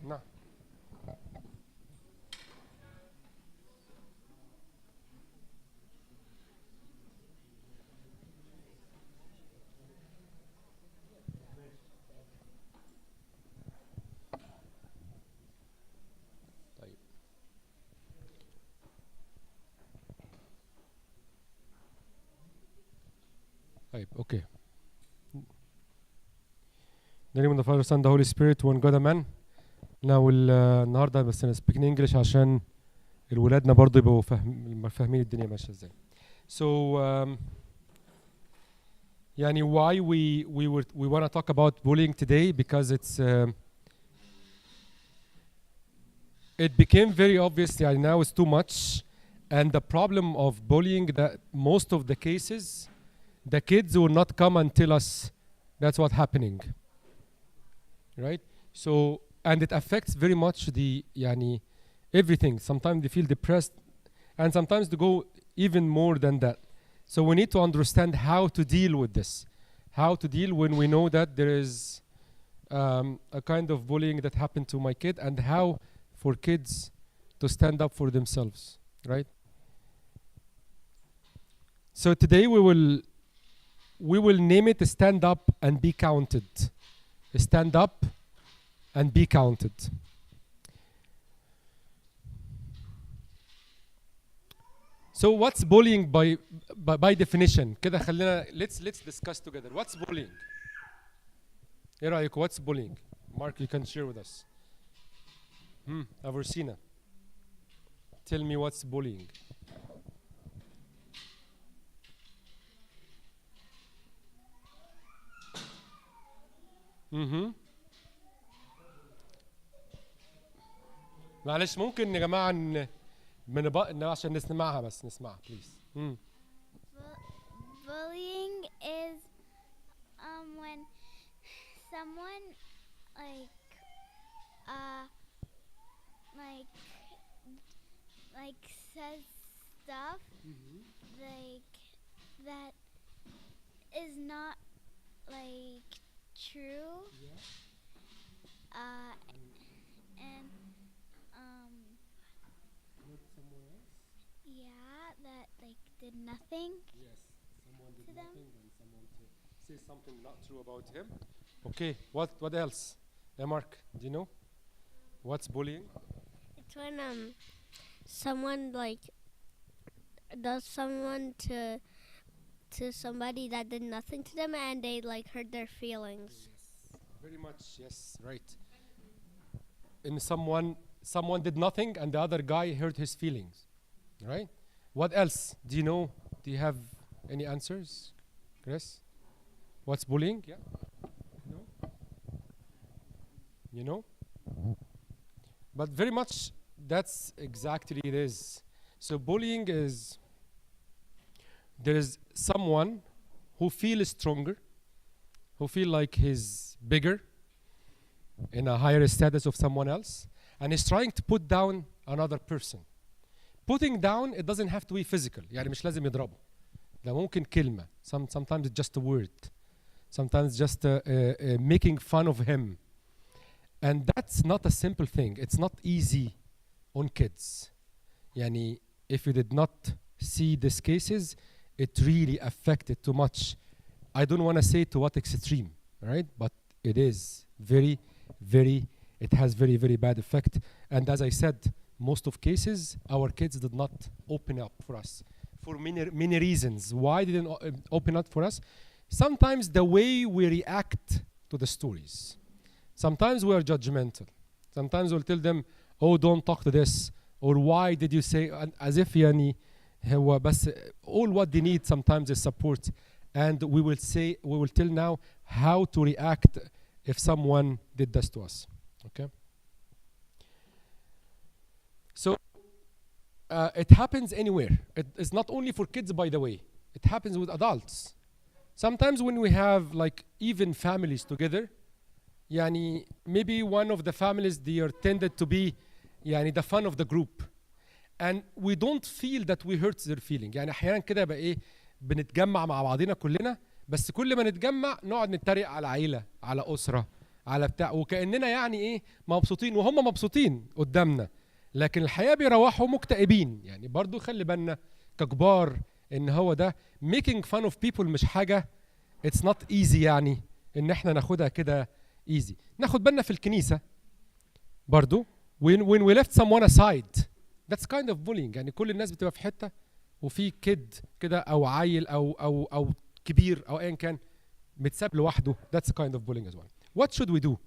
نعم. طيب. طيب اوكي. In the name of the Father, Son, the Holy Spirit, one God, Amen. Now النهارده بس انا speaking English عشان الولادنا برضه يبقوا فاهمين الدنيا ماشيه ازاي. So يعني why we want to talk about bullying today, because it became very obvious يعني now it's too much, and the problem of bullying that most of the cases the kids will not come and tell us that's what's happening, right? So and it affects very much the يعني everything. Sometimes they feel depressed, and sometimes they go even more than that. So we need to understand how to deal with this, how to deal when we know that there is a kind of bullying that happened to my kid, and how for kids to stand up for themselves, right? So today we will name it Stand Up and Be Counted. Stand up and be counted. So what's bullying by definition? كده خلينا let's discuss together. What's bullying? ايه رأيكم? What's bullying? Mark, you can share with us. Aversina, tell me what's bullying. معلش ممكن يا جماعة عشان نسمعها بس نسمعها please. Bullying is when someone like says stuff like that is not like true. And yeah, that like did nothing. Yes, someone did To them. nothing and someone say something not true about him. Okay, what else? Mark, do you know what's bullying? It's when someone like does someone to somebody that did nothing to them, and they like hurt their feelings. Yes, very much. Yes, right. And someone did nothing and the other guy hurt his feelings, right? What else? Do you know? Do you have any answers, Chris? What's bullying? Yeah. No. You know? But very much that's exactly it is. So bullying is there is someone who feels stronger, who feel like he's bigger in a higher status of someone else, and is trying to put down another person. Putting down, it doesn't have to be physical. يعني مش لازم يضربه. ده ممكن كلمة. Sometimes it's just a word. Sometimes just making fun of him. And that's not a simple thing. It's not easy on kids. يعني if you did not see these cases, it really affected too much. I don't want to say to what extreme, right? But it is very, it has very, very bad effect. And as I said, most of cases, our kids did not open up for us for many reasons. Why didn't open up for us? Sometimes the way we react to the stories. Sometimes we are judgmental. Sometimes we'll tell them, oh, don't talk to this, or why did you say, as if يعني هو بس all what they need sometimes is support. And we will tell now how to react if someone did this to us. Okay? So it happens anywhere. It's not only for kids, by the way. It happens with adults. Sometimes when we have like even families together, يعني maybe one of the families, they are tended to be يعني the fun of the group. And we don't feel that we hurt their feeling. يعني احيانا كده يبقى ايه بنتجمع مع بعضنا كلنا، بس كل ما نتجمع نقعد نتريق على عيلة، على أسرة، على بتاع، وكاننا يعني ايه مبسوطين وهم مبسوطين قدامنا، لكن الحقيقه بيروحوا مكتئبين. يعني برضو خلي بالنا ككبار ان هو ده making fun of people مش حاجه it's not easy، يعني ان احنا ناخدها كده easy. ناخد بالنا في الكنيسه برضو when we left someone aside that's kind of bullying. يعني كل الناس بتبقى في حته وفي كيد كده او عيل او كبير او ايا كان متساب لوحده، that's a kind of bullying as well. What should we do?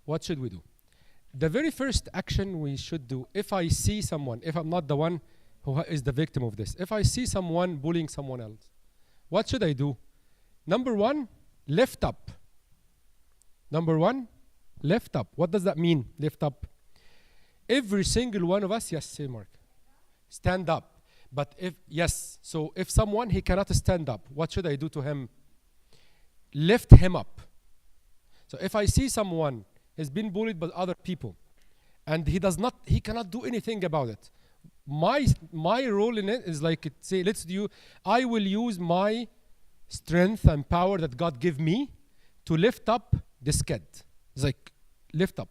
What should we do? The very first action we should do, if I see someone, if I'm not the one who is the victim of this, if I see someone bullying someone else, what should I do? Number one, lift up. Number one, lift up. What does that mean, lift up? Every single one of us, yes, say Mark, stand up. But if, yes, so if someone, he cannot stand up, what should I do to him? Lift him up. So if I see someone has been bullied by other people and he cannot do anything about it, my role in it is like, say, I will use my strength and power that God give me to lift up this kid. It's like, lift up,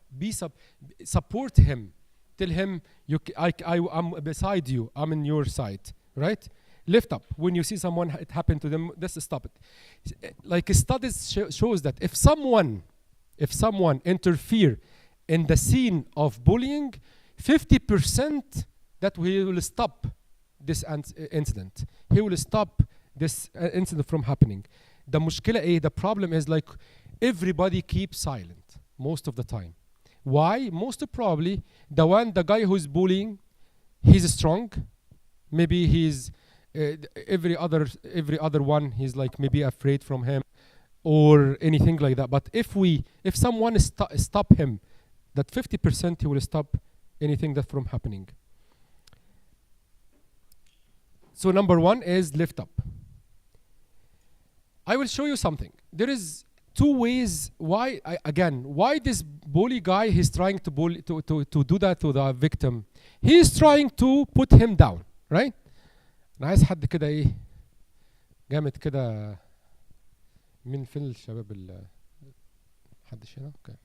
support him, tell him, I'm beside you, I'm in your side, right? Lift up. When you see someone, it happened to them, just stop it. Like studies shows that if someone interfere in the scene of bullying, 50% that he will stop this incident. He will stop this incident from happening. The مشكلة ايه? The problem is like everybody keeps silent most of the time. Why? Most probably the guy who's bullying, he's strong. Maybe he's every other one, he's like maybe afraid from him or anything like that. But if someone stop him, that 50% he will stop anything that from happening. So number one is lift up. I will show you something. There is two ways why this bully guy, he's trying to do that to the victim. He is trying to put him down, right? انا عايز حد كده ايه جامد كده. مين فين الشباب محدش هنا؟ اوكي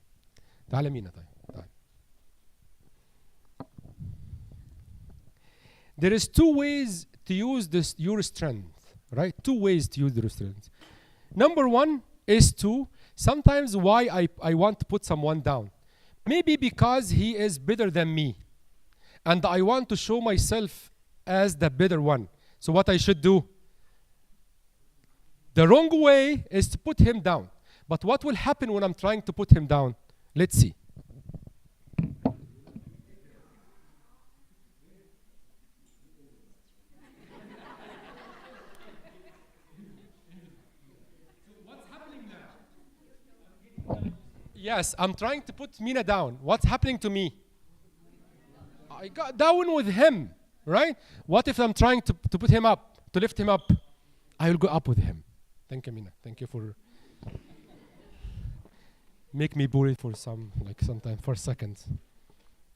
تعالى مينا. طيب تعالى. There is two ways to use your strength, right? Two ways to use your strength. Number one is to sometimes why I want to put someone down. Maybe because he is better than me and I want to show myself as the better one. So what I should do? The wrong way is to put him down. But what will happen when I'm trying to put him down? Let's see. What's happening now? Yes, I'm trying to put Mina down. What's happening to me? I got down with him. Right? What if I'm trying to put him up, to lift him up? I will go up with him. Thank you, Mina. Thank you for make me bully for sometime for seconds.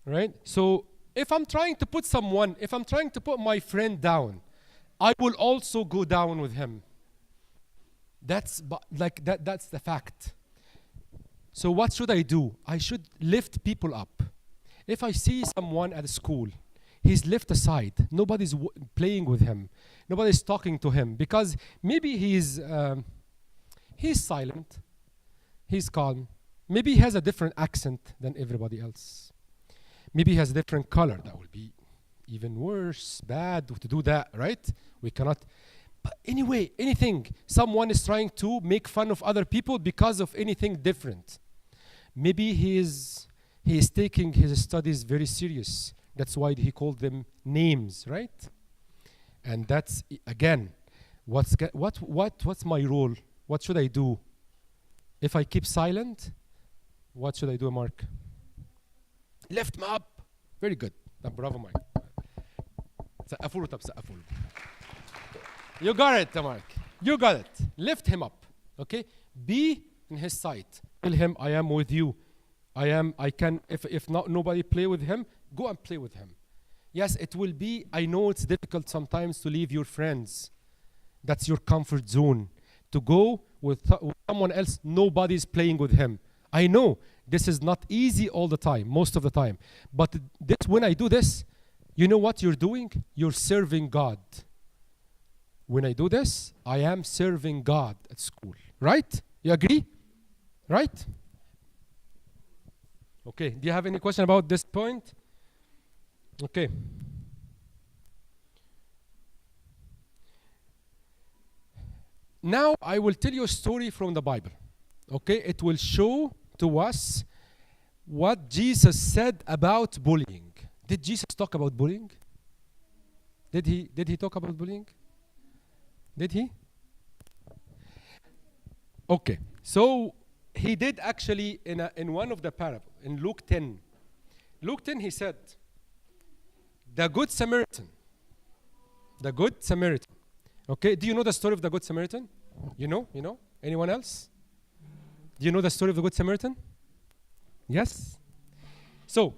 Right? So if I'm trying to put my friend down, I will also go down with him. That's the fact. So what should I do? I should lift people up. If I see someone at school, he's left aside. Nobody's playing with him. Nobody's talking to him because maybe he's silent. He's calm. Maybe he has a different accent than everybody else. Maybe he has a different color. That will be even worse, bad to do that, right? We cannot. But anyway, anything. Someone is trying to make fun of other people because of anything different. Maybe he is taking his studies very serious. That's why he called them names, right? And that's again, what's my role? What should I do? If I keep silent, what should I do, Mark? Lift him up. Very good. Bravo, Mark. سقفوا له. طب سقفوا له. You got it, Mark. You got it. Lift him up. Okay? Be in his sight. Tell him, I am with you. I can, if not nobody play with him, go and play with him. Yes, it will be, I know it's difficult sometimes to leave your friends. That's your comfort zone. to go with someone else. Nobody's playing with him. I know this is not easy all the time, most of the time. But this, when I do this, you know what you're doing? You're serving God. When I do this, I am serving God at school. Right? You agree? Right? Okay. Do you have any question about this point? Okay. Now I will tell you a story from the Bible. Okay? It will show to us what Jesus said about bullying. Did Jesus talk about bullying? Did he talk about bullying? Did he? Okay. So he did actually in one of the parables, in Luke 10. Luke 10, he said, the Good Samaritan. The Good Samaritan. Okay, do you know the story of the Good Samaritan? You know? You know? Anyone else? Do you know the story of the Good Samaritan? Yes? So,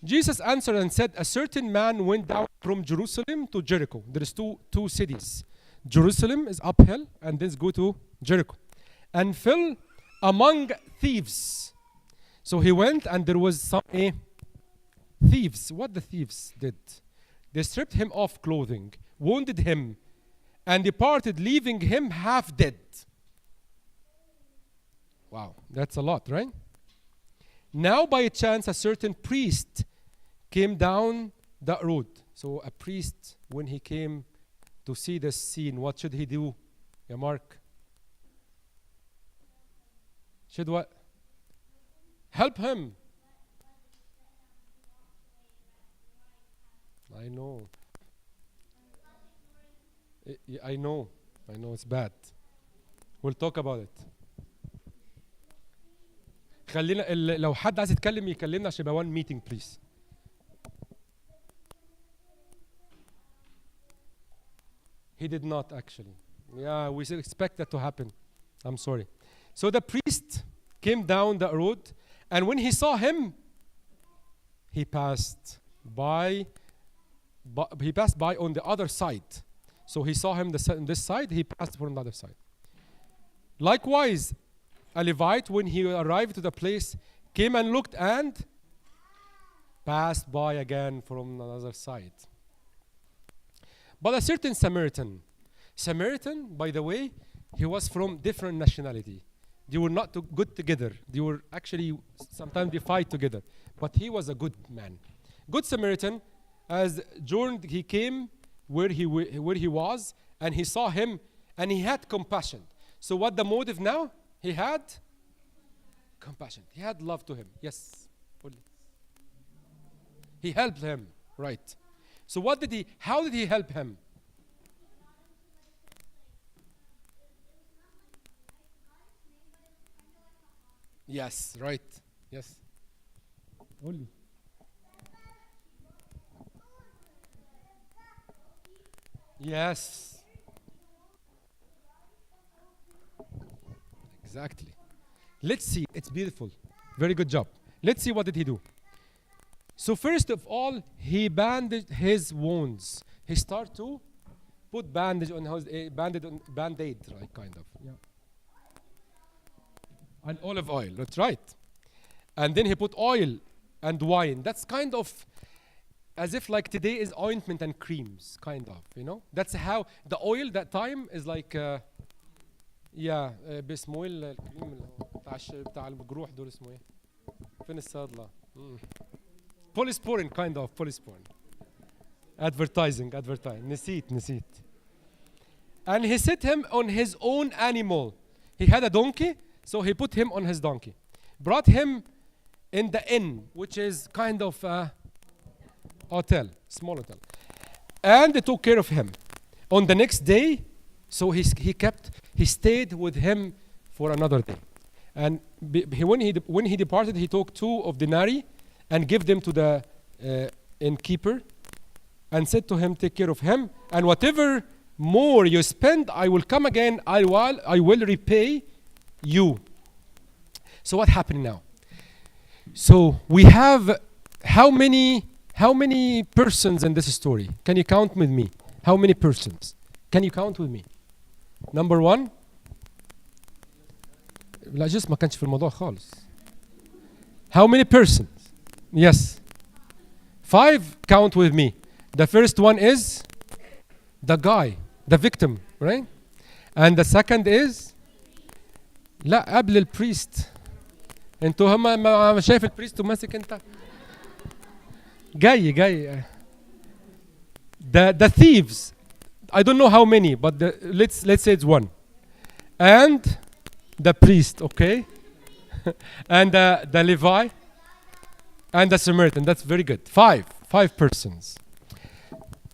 Jesus answered and said, a certain man went down from Jerusalem to Jericho. There is two cities. Jerusalem is uphill, and then go to Jericho. And fell among thieves. So he went, and there was some thieves. What the thieves did? They stripped him of clothing, wounded him, and departed, leaving him half dead. Wow, that's a lot, right? Now by chance a certain priest came down the road. So a priest, when he came to see this scene, what should he do? Yeah, Mark? Should what? Help him. I know. I know it's bad. We'll talk about it. خلينا لو حد عايز يتكلم يكلمنا عشان يبقى one meeting please. He did not actually. Yeah, we should expect that to happen. I'm sorry. So the priest came down the road, and when he saw him, he passed by on the other side. So he saw him on this side, he passed from the other side. Likewise, a Levite, when he arrived to the place, came and looked and passed by again from the other side. But a certain Samaritan, by the way, he was from different nationality. They were not too good together. They were actually, sometimes they fight together. But he was a good man. Good Samaritan, as John, he came where he was, and he saw him, and he had compassion. So what the motive now? He had compassion. He had love to him. Yes. He helped him. Right. So how did he help him? Yes, right. Yes. Only. Yes. Exactly. Let's see. It's beautiful. Very good job. Let's see what did he do. So first of all, he bandaged his wounds. He started to put bandage on his band-aid, right, kind of. Yeah. And olive oil. That's right. And then he put oil and wine. That's kind of as if like today is ointment and creams, kind of, you know. That's how the oil that time is like. باسمه ايه الكريم بتاع الجروح دول اسمه ايه؟ فين الصيدلة؟ Polysporin, kind of polysporin. Advertising. نسيت. And he set him on his own animal. He had a donkey, so he put him on his donkey. Brought him in the inn, which is kind of a hotel, small hotel. And they took care of him. On the next day, so he stayed with him for another day. And when he departed, he took 2 of denarii and gave them to the innkeeper and said to him, take care of him, and whatever more you spend, I will come again, I will repay you. So what happened now? So we have how many persons in this story? Can you count with me? How many persons? Can you count with me? Number 1, لا جس ما كانش في الموضوع خالص. How many persons? Yes. 5, count with me. The first one is the guy, the victim, right? And the second is لا قبل البريست. انتوا ما شايف البريست وماسك انت جاي the thieves. I don't know how many, but let's say it's one. And the priest, okay? And the Levi and the Samaritan. That's very good. 5 persons.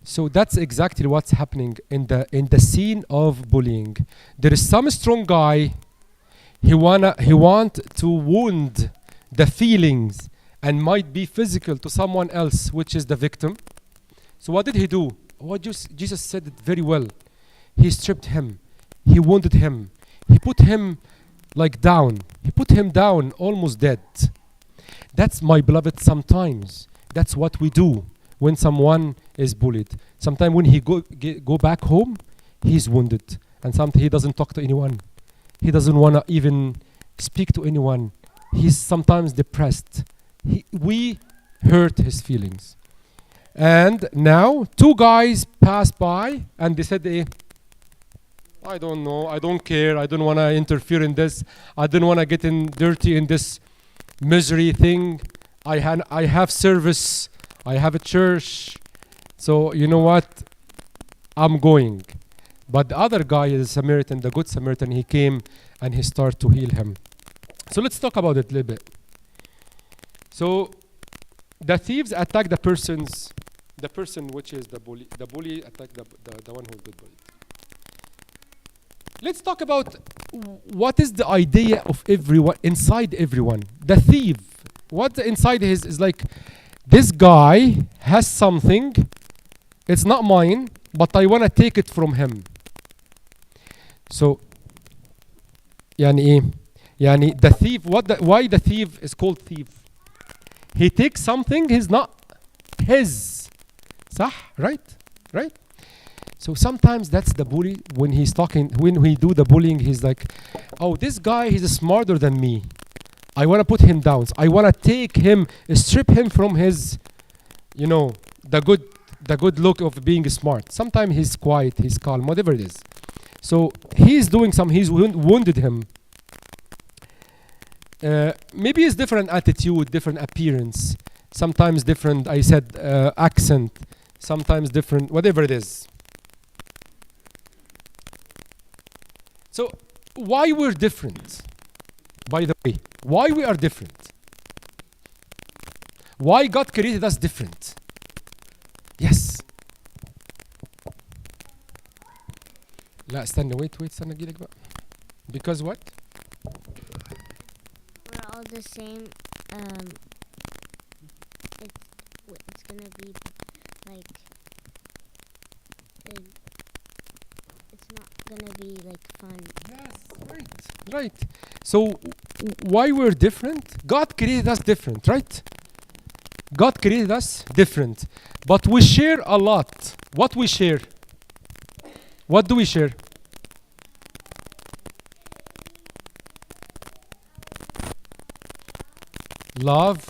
So that's exactly what's happening in the scene of bullying. There is some strong guy. He want to wound the feelings and might be physical to someone else, which is the victim. So what did he do? What Jesus said it very well. He stripped him. He wounded him. He put him like down. He put him down, almost dead. That's, my beloved, sometimes that's what we do when someone is bullied. Sometimes when he go back home, he's wounded, and sometimes he doesn't talk to anyone. He doesn't want to even speak to anyone. He's sometimes depressed. We hurt his feelings. And now 2 guys passed by and they said, I don't know, I don't care, I don't want to interfere in this, I don't want to get in dirty in this misery thing. I have service, I have a church, so you know what, I'm going. But the other guy is a Samaritan, the good Samaritan. He came and he started to heal him. So let's talk about it a little bit. So the thieves attack the person which is the bully. The bully attack the one who got bullied. Let's talk about what is the idea of everyone, inside everyone. The thief, what inside his is like, this guy has something, it's not mine, but I want to take it from him. So يعني ايه؟ يعني the thief, why the thief is called thief? He takes something he's not his. صح? Right? So sometimes that's the bully. When he's talking, when we do the bullying, he's like, oh, this guy, he's smarter than me. I want to put him down. I want to take him, strip him from his, the good look of being smart. Sometimes he's quiet, he's calm, whatever it is. So he's doing he's wounded him. Maybe it's different attitude, different appearance, sometimes different, I said, accent, sometimes different, whatever it is. So why we're different, by the way? Why we are different? Why God created us different? Yes. لا استنى wait استنى اجيلك بقى. Because what? We're all the same. It's gonna be like it's not gonna be like fun. Yes, right. So why we're different? God created us different, right? God created us different, but we share a lot. What we share? What do we share? Love.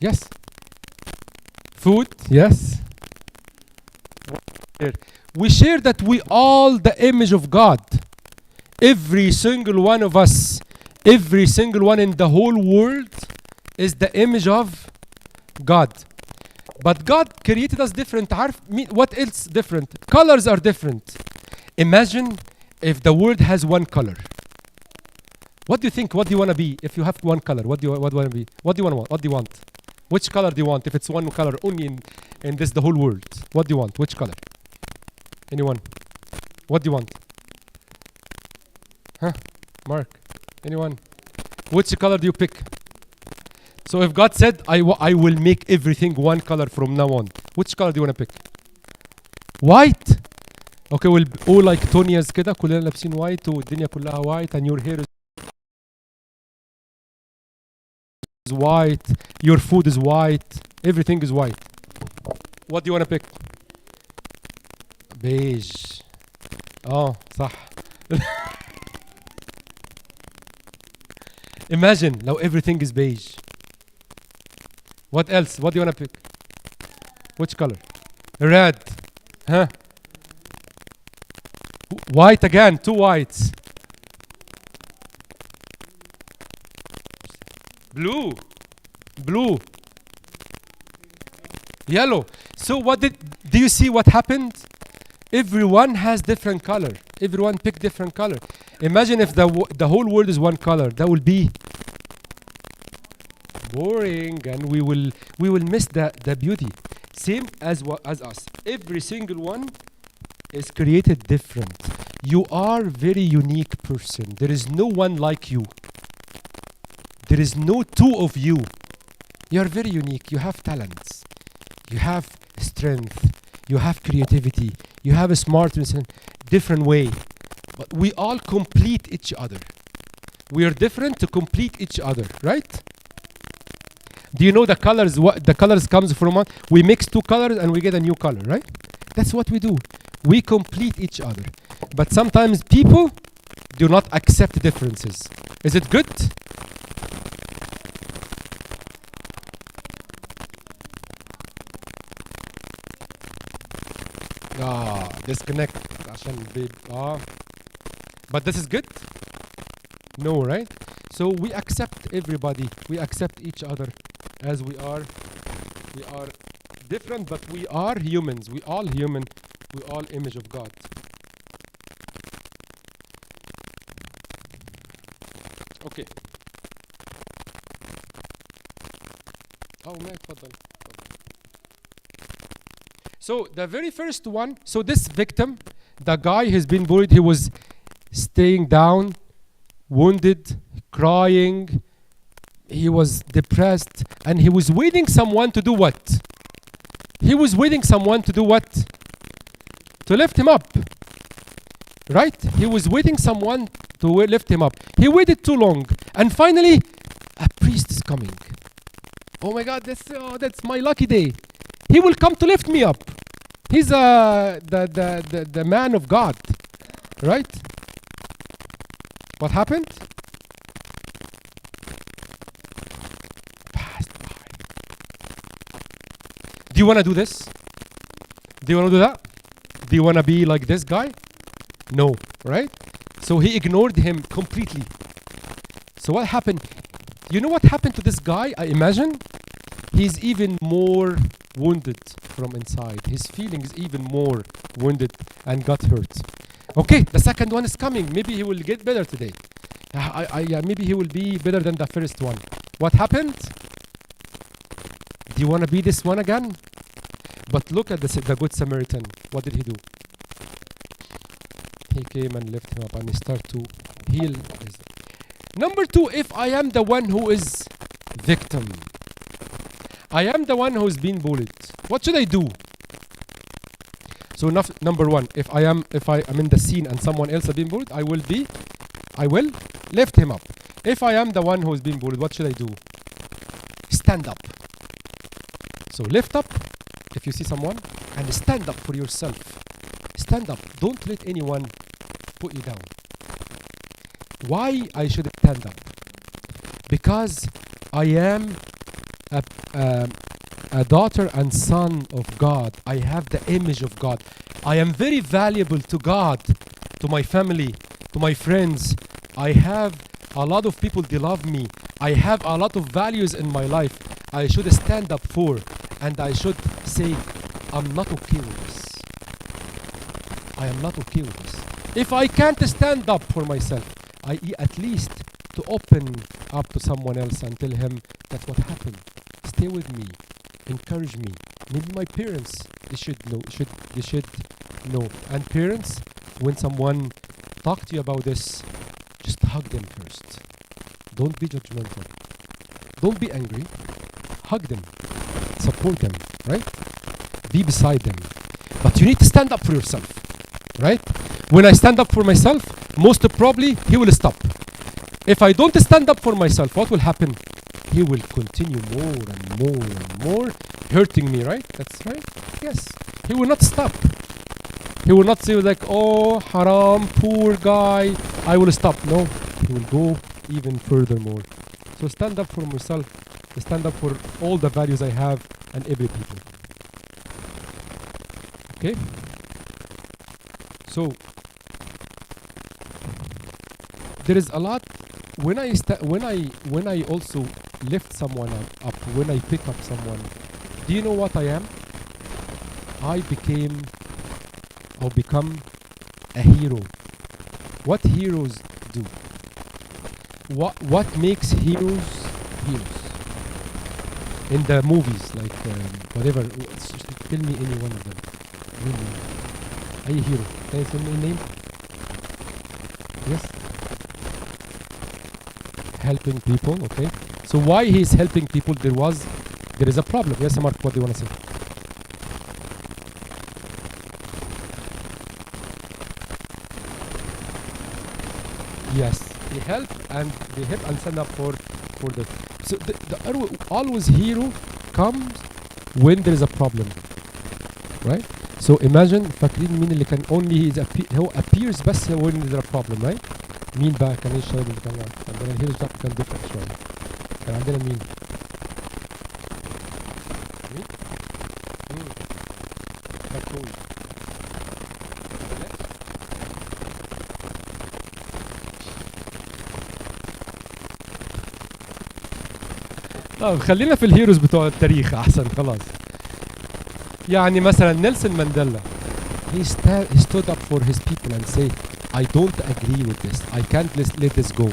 Yes. Food. Yes. We share that we all the image of God. Every single one of us, every single one in the whole world is the image of God. But God created us different. What else different? Colors are different. Imagine if the world has one color. What do you think? What do you want to be if you have one color? What do you want to be? What do you want? What do you want? Which color do you want if it's one color only in the whole world? What do you want? Which color? Anyone? What do you want? Huh? Mark? Anyone? Which color do you pick? So if God said, I will make everything one color from now on, which color do you want to pick? White? Okay, we'll all like Tonias كده كلنا لابسين white والدنيا كلها white and your hair is white, your food is white, everything is white. What do you want to pick? Beige. Oh, صح. Imagine now everything is beige. What else? What do you want to pick? Which color? Red. Huh? White again. 2 whites. Blue. Blue. Yellow. So do you see what happened? Everyone has different color. Everyone picked different color. Imagine if the whole world is one color. That will be boring, and we will miss the beauty. Same as us. Every single one is created different. You are very unique person. There is no one like you. There is no two of you. You are very unique. You have talents. You have strength. You have creativity. You have a smartness in different way. But we all complete each other. We are different to complete each other, right? Do you know the colors? What the colors comes from? We mix 2 colors and we get a new color, right? That's what we do. We complete each other. But sometimes people do not accept differences. Is it good? Disconnect. But this is good? No, right? So we accept everybody. We accept each other as we are. We are different, but we are humans. We all human. We all image of God. Okay. Oh, man, تفضل. So the very first one, so this victim, the guy has been bullied, he was staying down, wounded, crying, he was depressed, and he was waiting someone to do what? He was waiting someone to do what? To lift him up, right? He was waiting someone to lift him up. He waited too long, and finally, a priest is coming. Oh my God, that's my lucky day. He will come to lift me up. He's the man of God, right? What happened? Passed by. Do you want to do this? Do you want to do that? Do you want to be like this guy? No, right? So he ignored him completely. So what happened? You know what happened to this guy? I imagine he's even more wounded from inside. His feelings even more wounded and got hurt. Okay, the second one is coming. Maybe he will get better today. Maybe he will be better than the first one. What happened? Do you want to be this one again? But look at the Good Samaritan. What did he do? He came and lifted him up and he started to heal. Number 2, if I am the one who is victim, I am the one who's been bullied, what should I do? So number 1, if I am in the scene and someone else has been bullied, I will lift him up. If I am the one who's been bullied, what should I do? Stand up. So lift up if you see someone and stand up for yourself. Stand up. Don't let anyone put you down. Why I should stand up? Because I am a daughter and son of God. I have the image of God. I am very valuable to God, to my family, to my friends. I have a lot of people, they love me. I have a lot of values in my life. I should stand up for, and I should say, I'm not okay with this. I am not okay with this. If I can't stand up for myself, I at least to open up to someone else and tell him that's what happened. Stay with me, encourage me. Maybe my parents, they should know. And parents, when someone talk to you about this, just hug them first. Don't be judgmental. Don't be angry. Hug them. Support them, right? Be beside them. But you need to stand up for yourself, right? When I stand up for myself, most probably he will stop. If I don't stand up for myself, what will happen? He will continue more and more and more hurting me, right? That's right. Yes. He will not stop. He will not say like, oh, haram, poor guy, I will stop. No, he will go even furthermore. So stand up for myself, stand up for all the values I have and every people. Okay? So there is a lot when I also lift someone up, when I pick up someone. Do you know what I am? I become a hero. What heroes do? What makes heroes heroes? In the movies, like whatever. Tell me any one of them. Really. Any hero? Can you tell me a name? Yes. Helping people. Okay. So why he is helping people? There is a problem. Yes, Mark. What do you want to say? Yes, they help and stand up for the. So always hero comes when there is a problem, right? So imagine فاكرين مين اللي كان only هو appears بس when there is a problem, right? مين بقى كان الشباب اللي كان عندنا الهيروز بتاعته كان different شوية. كان عندنا مين؟ كرتون. طب خلينا في الهيروز بتوع التاريخ احسن خلاص. يعني مثلا نيلسون مانديلا he stood up for his people and say I don't agree with this, I can't let this go.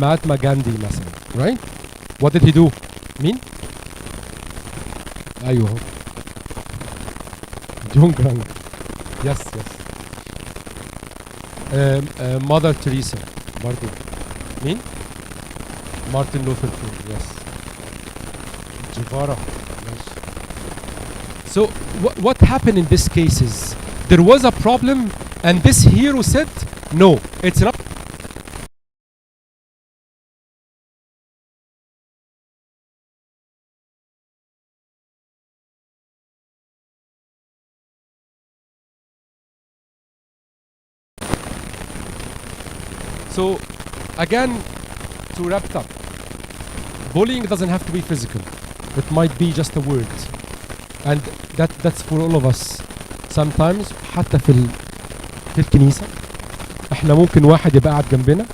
Mahatma Gandhi مثلا, right? What did he do? مين؟ ايوه جون جرانت. yes Mother Teresa برضو. مين؟ مارتن لوثر كينج. yes Guevara. So what happened in this case is there was a problem and this hero said no, it's not. So again, to wrap it up, bullying doesn't have to be physical. It might be just a word. And that's for all of us. Sometimes حتى في الكنيسة احنا ممكن واحد يبقى قاعد جنبنا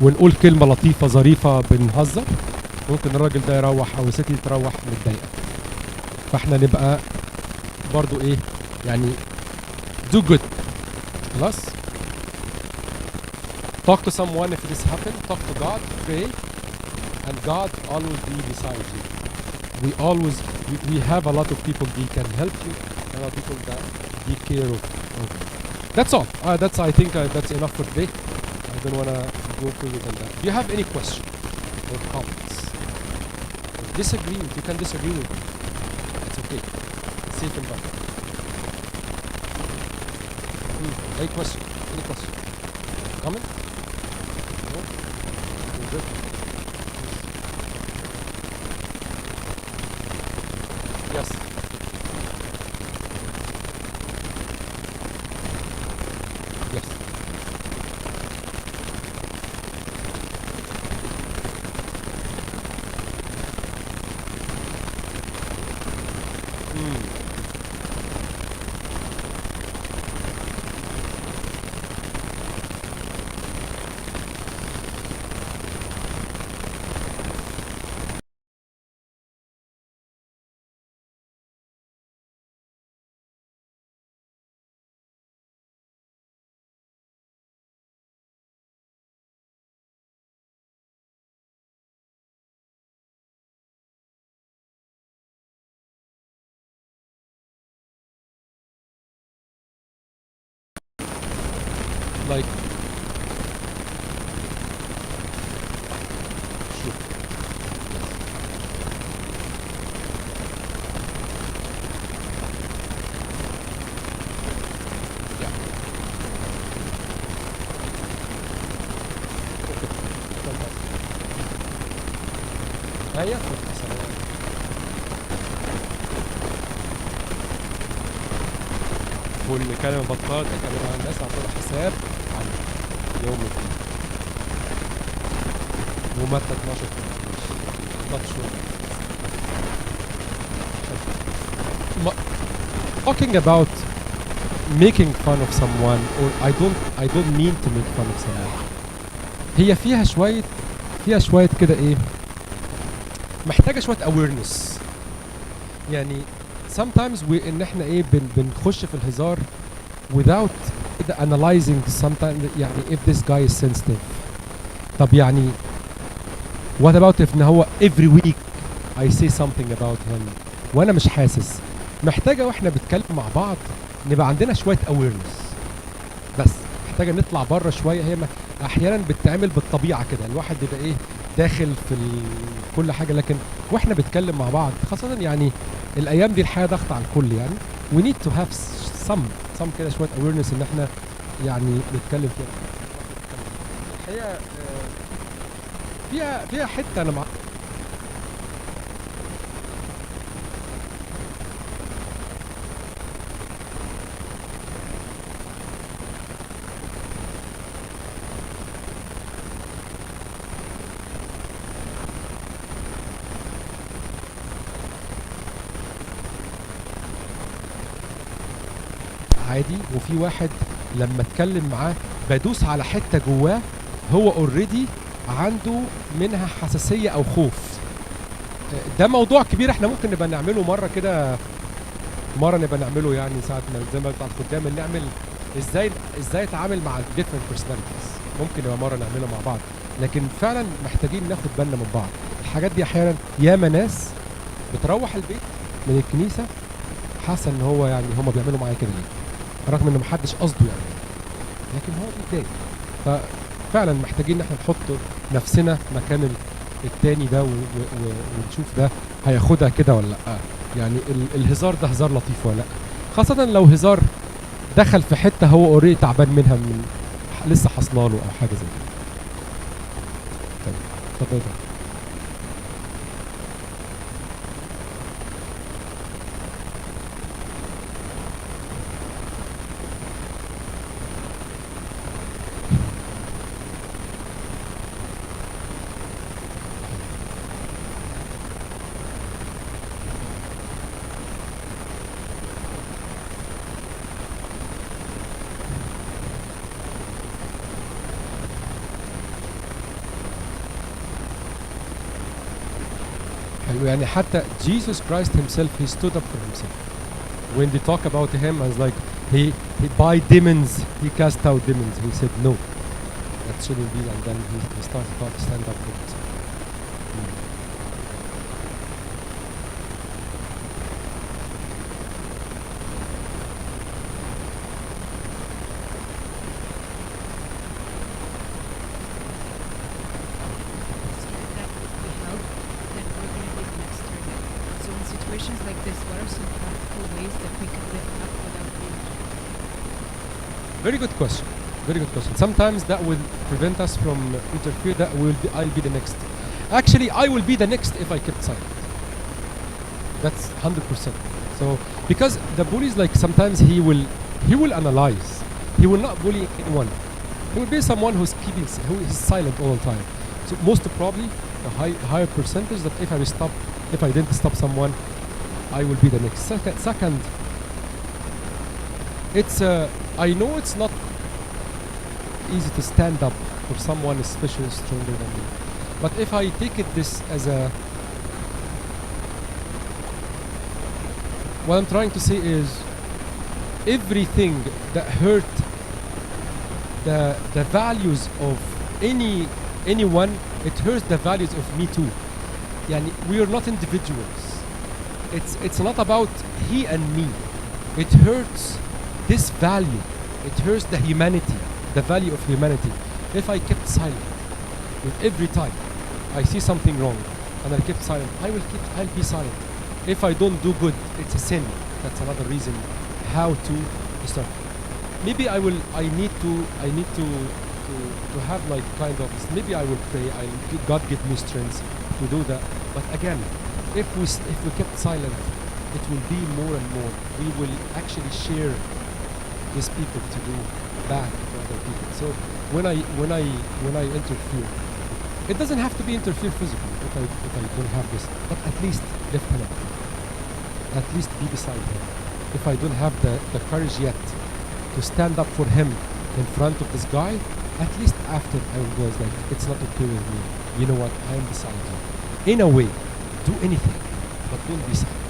ونقول كلمة لطيفة ظريفة بنهزر، ممكن الراجل ده يروح او الست تروح متضايقة، فاحنا نبقى برضو ايه يعني do good. خلاص. Talk to someone if this happened. Talk to God, pray, and God always be beside you. We have a lot of people that can help you, a lot of people that take care of you. That's all. I think that's enough for today. I don't want to go further than that. Do you have any questions or comments? Disagreement, you can disagree with me. It's okay. Safe and better. Any question? Comment? No? You're good. Yes. Yes. Like sure. Yeah. Okay. Fantastic. Yeah. كل كلمة بطلت أكلم مع الناس أعطيها حساب عن يوم الدين. ومتى 12 not sure. Talking about making fun of someone, or I don't mean to make fun of someone. هي فيها شوية كده ايه، محتاجة شوية awareness. يعني sometimes ان احنا ايه بنخش في الهزار without analyzing sometimes يعني if this guy is sensitive. طب يعني what about if هو every week I say something about him وانا مش حاسس. محتاجة واحنا بنتكلم مع بعض نبقى عندنا شوية awareness. بس محتاجة نطلع بره شوية. هي احيانا بتتعمل بالطبيعة كده، الواحد بيبقى ايه داخل في كل حاجة، لكن واحنا بنتكلم مع بعض خاصة يعني الايام دي الحياة ضغط على الكل يعني we need to have some كده شوية awareness ان احنا يعني نتكلم فيها. الحقيقة فيها حتة انا مع عادي، وفي واحد لما اتكلم معاه بدوس على حتة جواه هو اوريدي عنده منها حساسية او خوف. ده موضوع كبير احنا ممكن نبقى نعمله مرة كده، نبقى نعمله يعني ساعة ما زي ما بتاع الخدام نعمل ازاي اتعامل مع different personalities. ممكن نبقى مرة نعمله مع بعض، لكن فعلا محتاجين ناخد بالنا من بعض. الحاجات دي احيانا ياما ناس بتروح البيت من الكنيسة حاسة ان هو يعني هما بيعملوا معايا كده ليه، رغم ان محدش قصده يعني، لكن هو بيتضايق. ففعلا محتاجين ان احنا نحط نفسنا مكان التاني ده ونشوف ده هياخدها كده ولا لا. يعني الهزار ده هزار لطيف ولا لا، خاصة لو هزار دخل في حتة هو اوريدي تعبان منها من لسه حصلاله او حاجة زي كده. طيب اتفضل. يعني حتى Jesus Christ himself he stood up for himself. When they talk about him as like he by demons he cast out demons, he said no, that shouldn't be, and then he started to stand up for himself. Very good question. Very good question. Sometimes that will prevent us from interfere. I'll be the next. Actually, I will be the next if I kept silent. That's 100%. So because the bully is like sometimes he will analyze. He will not bully anyone. He will be someone who is silent all the time. So most probably a higher percentage that if I didn't stop someone, I will be the next. Second, it's I know it's not easy to stand up for someone especially stronger than me, but if I take this as what I'm trying to say is everything that hurt the values of anyone, it hurts the values of me too. Yani we are not individuals. It's not about he and me. It hurts this value. It hurts the humanity, the value of humanity. If I kept silent with every time I see something wrong and I kept silent, I'll be silent. If I don't do good, it's a sin. That's another reason how to start. Maybe I need to have like kind of, maybe I will pray, God give me strength to do that. But again, if we kept silent, it will be more and more. We will actually share these people to do bad to other people. So when I interfere, It doesn't have to be interfere physically if I don't have this, but at least lift him up. At least be beside him. If I don't have the courage yet to stand up for him in front of this guy, at least after I will go, like, it's not okay with me. You know what? I am beside you. In a way, do anything, but don't be silent.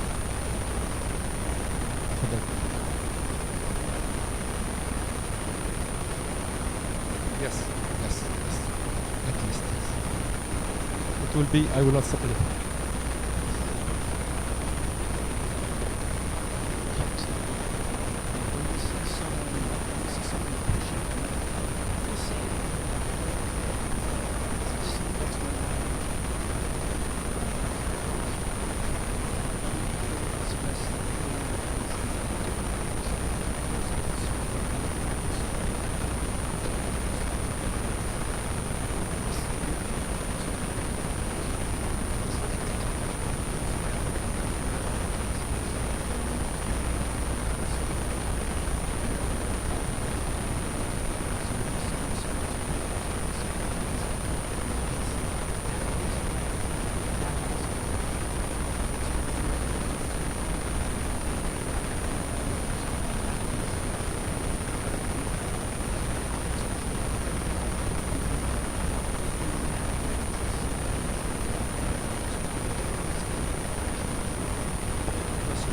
Yes, yes, yes. At least, yes. It will be, I will not separate him.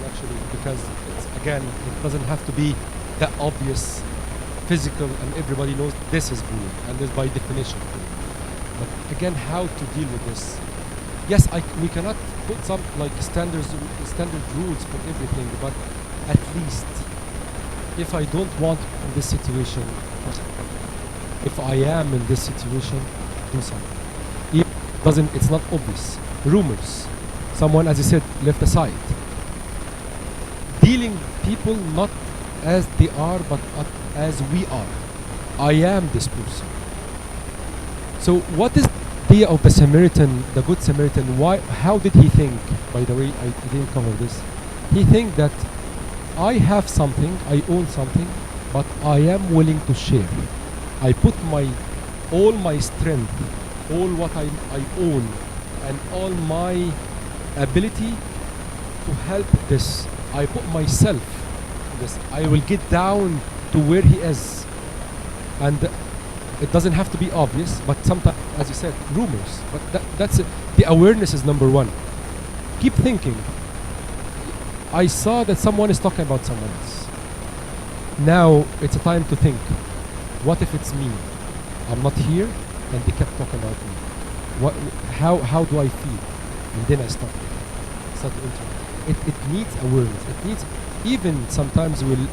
Actually, because again, it doesn't have to be that obvious physical and everybody knows this is bullying and this by definition bullying. But again, how to deal with this? Yes, we cannot put some like standard rules for everything, but at least if I don't want in this situation, if I am in this situation, do something. It's not obvious. Rumors. Someone, as you said, left aside. Dealing people not as they are, but as we are. I am this person. So what is the idea of the Samaritan, the Good Samaritan? Why? How did he think? By the way, I didn't cover this. He think that I have something, I own something, but I am willing to share. I put all my strength, all what I own, and all my ability to help this. I put myself in this. I will get down to where he is. And it doesn't have to be obvious, but sometimes, as you said, rumors. But that's it. The awareness is number one. Keep thinking. I saw that someone is talking about someone else. Now it's a time to think. What if it's me? I'm not here and they kept talking about me. How do I feel? And then I start to interact. It needs awareness. It needs, even sometimes you will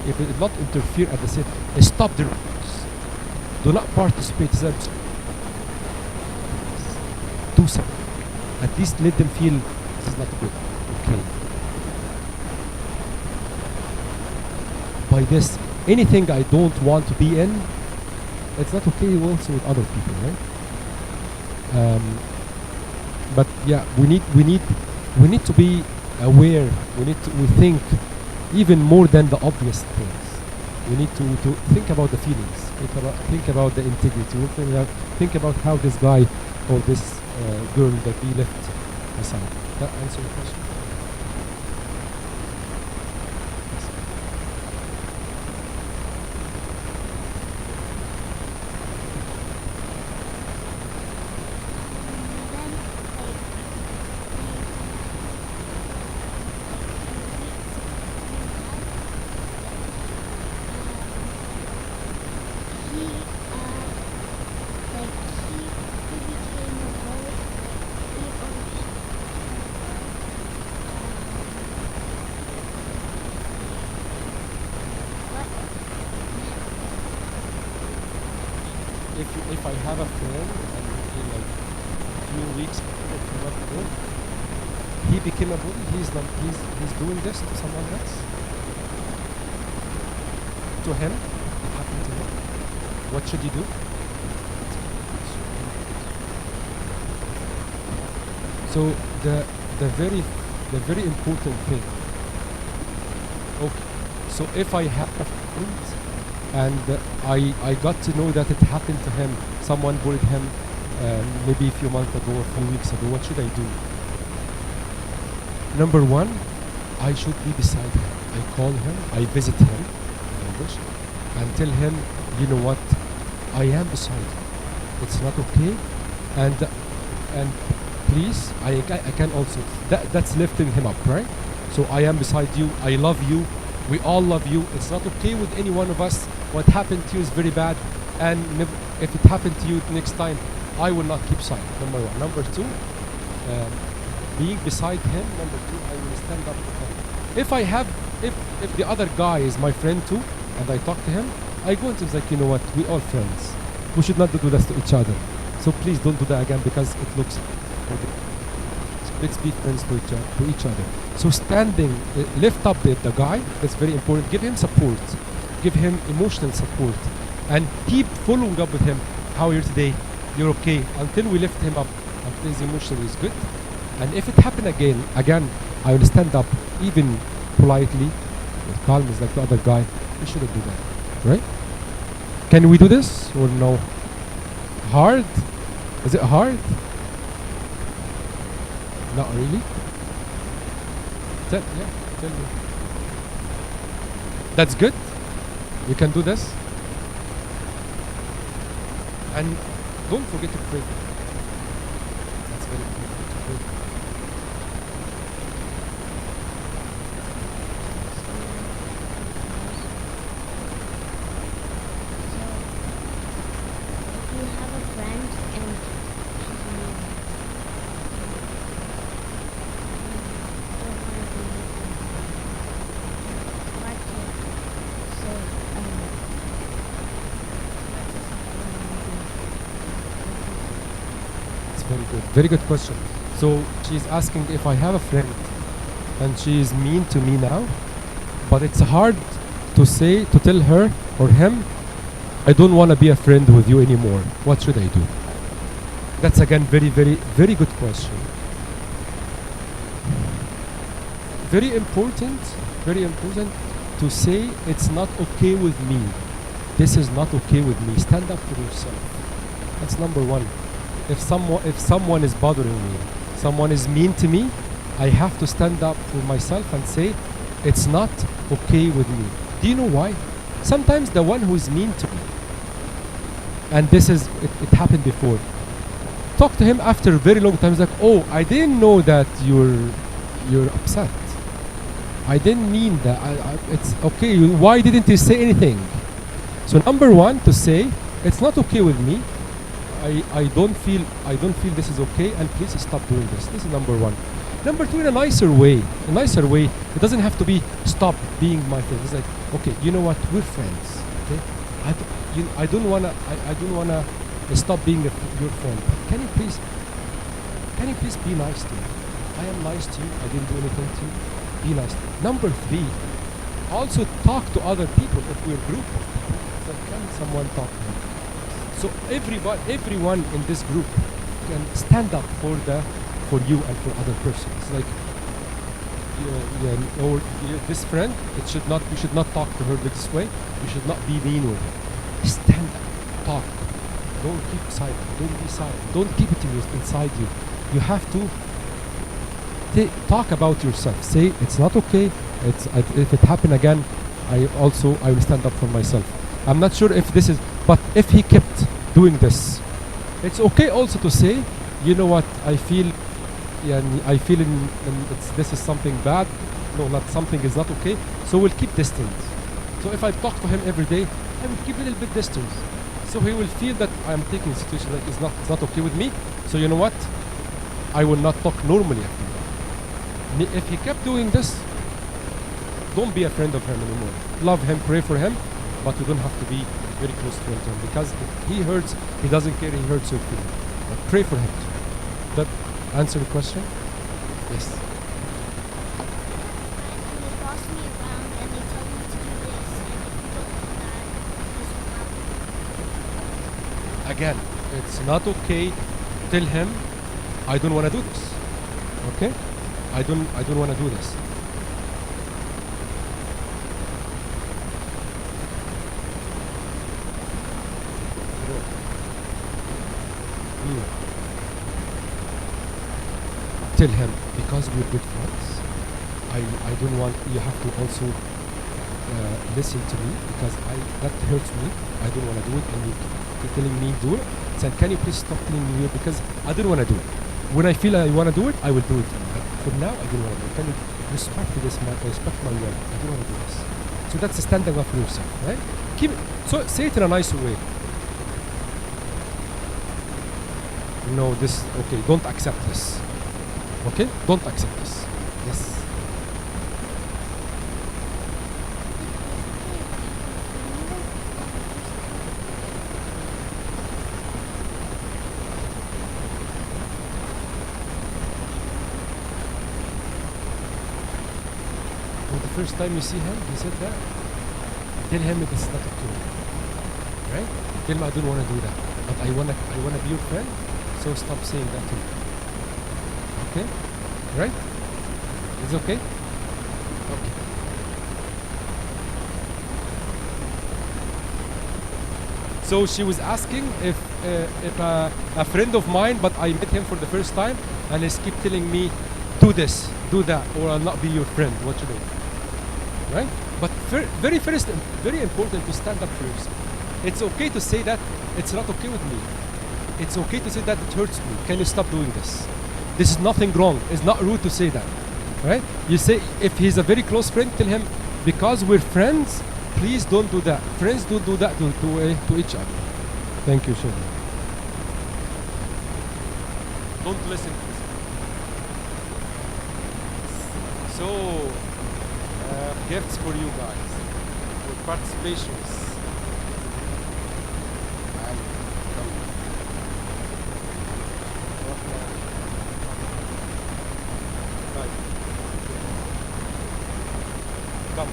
if it will not interfere at the same, stop the rumors. Do not participate. Do something. At least let them feel this is not good. Okay. By this, anything I don't want to be in, it's not okay also with other people, right? But yeah, we need to be aware. We think even more than the obvious things. We need to think about the feelings. Think about the integrity. Think about how this guy or this girl that we left aside. That answer your question? If I have a friend and in like a few weeks ago, he became a bully, he's doing this to someone else. To him, it happened to him. What should you do? So the very important thing. Okay. So if I have a friend and I got to know that it happened to him, someone bullied him, maybe a few months ago or a few weeks ago, what should I do? Number one, I should be beside him. I call him, I visit him in English, and tell him, you know what, I am beside you. It's not okay, and please, I can also, that's lifting him up, right? So I am beside you, I love you, we all love you. It's not okay with any one of us. What happened to you is very bad, and if it happened to you next time, I will not keep silent. Number one. Number two, being beside him. Number two, I will stand up for him. If the other guy is my friend too, and I talk to him, I go into like, you know what, we all friends. We should not do this to each other. So please don't do that again because it looks. Let's be friends to each other. So standing, lift up the guy. That's very important. Give him support. Give him emotional support, and keep following up with him. How are you today? You're okay. Until we lift him up, until his emotion is good. And if it happen again, I will stand up, even politely, with calmness like the other guy. We shouldn't do that, right? Can we do this or no? Hard? Is it hard? Not really. Tell me. That's good. You can do this. And don't forget to pray. That's very important to pray. You have a friend and she's mean. It's very good. Very good question. So she's asking if I have a friend and she is mean to me now, but it's hard to tell her or him, I don't want to be a friend with you anymore. What should I do? That's again very, very, very good question. Very important to say it's not okay with me. This is not okay with me. Stand up for yourself. That's number one. If someone is bothering me, someone is mean to me, I have to stand up for myself and say it's not okay with me. Do you know why? Sometimes the one who is mean to me, and it happened before, talk to him after a very long time. It's like, oh, I didn't know that you're upset. I didn't mean that. It's okay. Why didn't you say anything? So number one, to say it's not okay with me. I don't feel this is okay, and please stop doing this. This is number one. Number two, in a nicer way. It doesn't have to be stop being my friend. It's like, okay, you know what? We're friends. Okay, I don't wanna stop being your friend. Can you please be nice to me? I am nice to you. I didn't do anything to you. Be nice. Number three, also talk to other people. If we're a group of people, it's like, can someone talk to me? So everyone in this group can stand up for you and for other persons. Like, this friend, you should not talk to her this way. You should not be mean with her. Stand up, talk. Don't keep silent. Don't be silent. Don't keep it inside you. You have to talk about yourself. Say it's not okay. If it happen again, I will stand up for myself. I'm not sure if this is, but if he kept doing this, it's okay also to say, you know what, I feel this is something bad. No, not something is not okay. So we'll keep distance. So if I talk to him every day, I will keep a little bit distance. So he will feel that I'm taking a situation like it's not okay with me. So you know what, I will not talk normally after that. If he kept doing this, don't be a friend of him anymore. Love him, pray for him, but you don't have to be very close to him because if he hurts, he doesn't care, he hurts your feeling. But pray for him too. That answer the question? Yes. And they boss me around and they tell me to do this, and if you don't do that, this will happen. Again, it's not okay. Tell him, I don't want to do this. Okay? I don't want to do this. tell him, because we're good friends, I don't want, you have to also listen to me, because that hurts me. I don't want to do it, and you're telling me do it. So can you please stop telling me because I don't want to do it. When I feel I want to do it, I will do it. But for now, I don't want to do it. Can you respect respect my will? I don't want to do this. So that's standing up for yourself, right? Keep it. So say it in a nice way. No, this, okay, don't accept this. Okay? Don't accept this. Yes. For the first time you see him, he said that. Tell him it's not okay. Right? Tell him I don't want to do that. But I wanna be your friend, so stop saying that to me. Okay? Right? Is it okay? Okay. So she was asking if a friend of mine, but I met him for the first time, and he's keep telling me, do this, do that, or I'll not be your friend. What you do? Right? But very first, very important to stand up for yourself. It's okay to say that it's not okay with me. It's okay to say that it hurts me. Can you stop doing this? This is nothing wrong. It's not rude to say that. Right? You say, if he's a very close friend, tell him, because we're friends, please don't do that. Friends don't do that to each other. Thank you, Shirley. Don't listen to this. So, gifts for you guys. For participations. Come.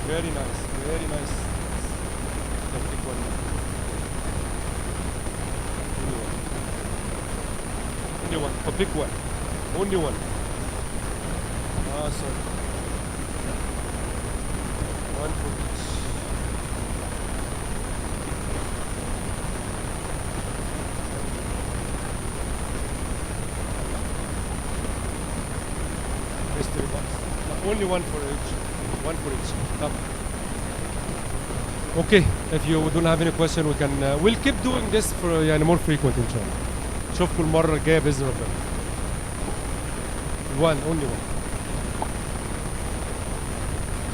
Very nice, very nice. The big one. Only one. A big one. Only one. Ah, sorry. One for each. Mystery box. No, only one for each. One for each. Come. Okay, if you don't have any question, we can we'll keep doing this for يعني more frequent إن شاء الله. نشوفكم المرة الجاية بإذن ربنا. One, only one.